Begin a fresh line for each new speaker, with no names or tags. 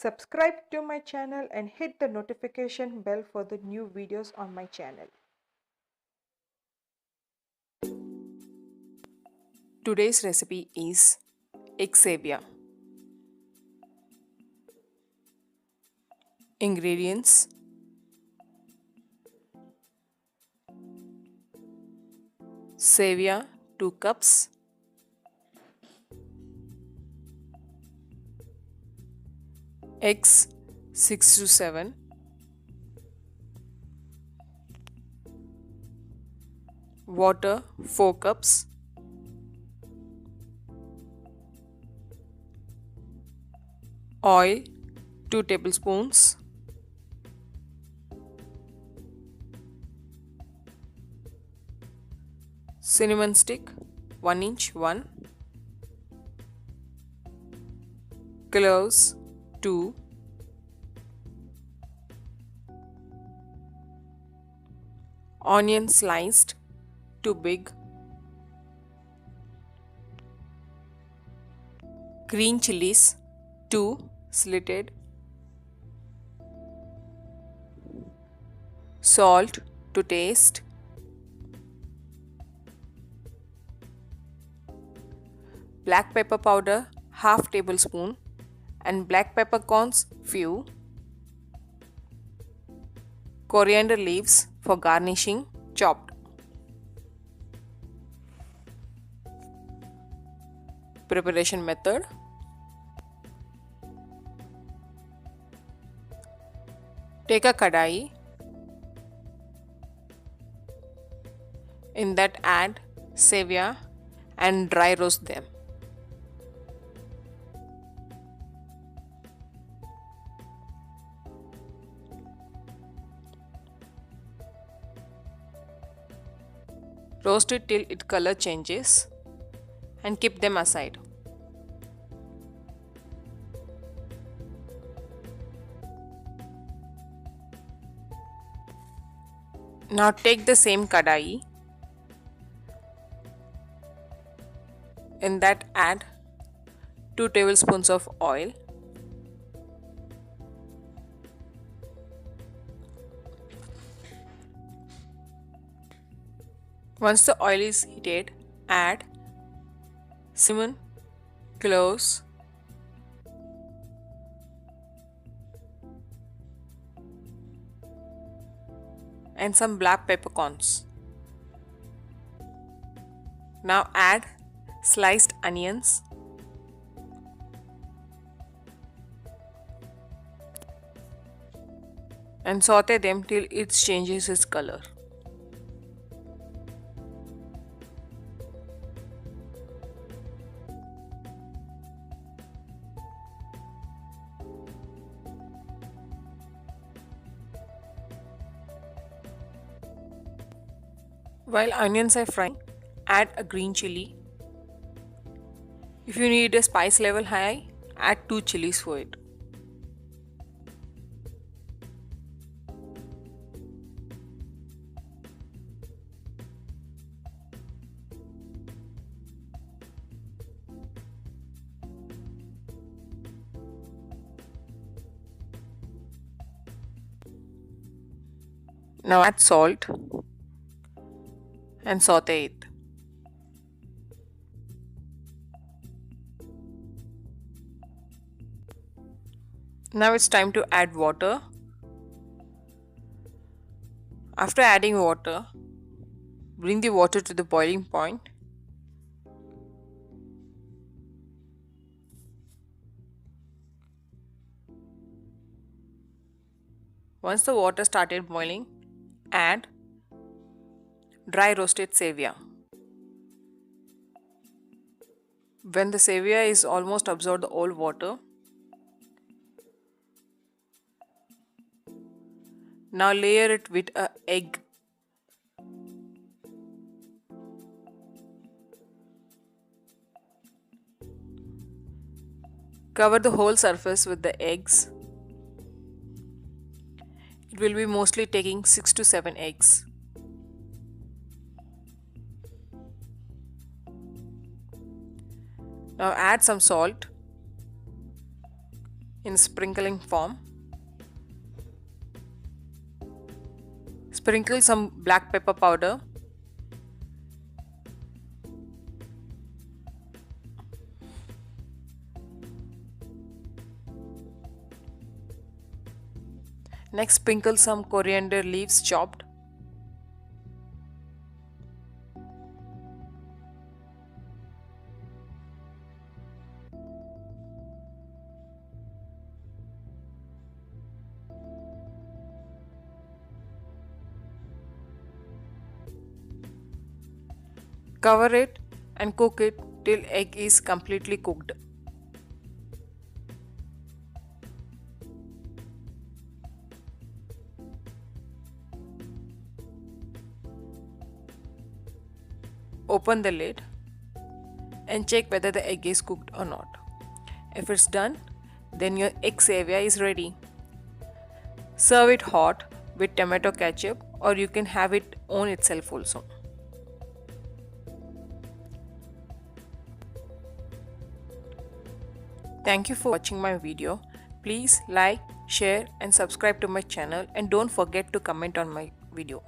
Subscribe to my channel and hit the notification bell for the new videos on my channel.
Today's recipe is egg Sravya. Ingredients: Sravya 2 cups, eggs 6 to 7, water 4 cups, oil 2 tablespoons, cinnamon stick 1 inch 1, cloves 2, onion sliced 2 big, green chillies 2 slitted, salt to taste, black pepper powder half tablespoon and black peppercorns few, coriander leaves for garnishing chopped. Preparation method: take a kadai, in that add Sravya and dry roast them. Roast it till its color changes and keep them aside. Now take the same kadai, in that add 2 tablespoons of oil, once the oil is heated, add cinnamon, cloves, and some black peppercorns. Now add sliced onions, and saute them till it changes its color. While onions are frying, add a green chilli. If you need a spice level high, add 2 chillies for it. Now add salt and saute it. Now it's time to add water. After adding water, bring the water to the boiling point. Once the water started boiling, add dry roasted Sravya. When the Sravya is almost absorbed the all water, now layer it with an egg. Cover the whole surface with the eggs. It will be mostly taking 6 to 7 eggs. Now add some salt in sprinkling form. Sprinkle some black pepper powder. Next, sprinkle some coriander leaves chopped. Cover it and cook it till egg is completely cooked. Open the lid and check whether the egg is cooked or not. If it's done, then your egg Sravya is ready. Serve it hot with tomato ketchup, or you can have it on itself also. Thank you for watching my video. Please like, share and subscribe to my channel, and don't forget to comment on my video.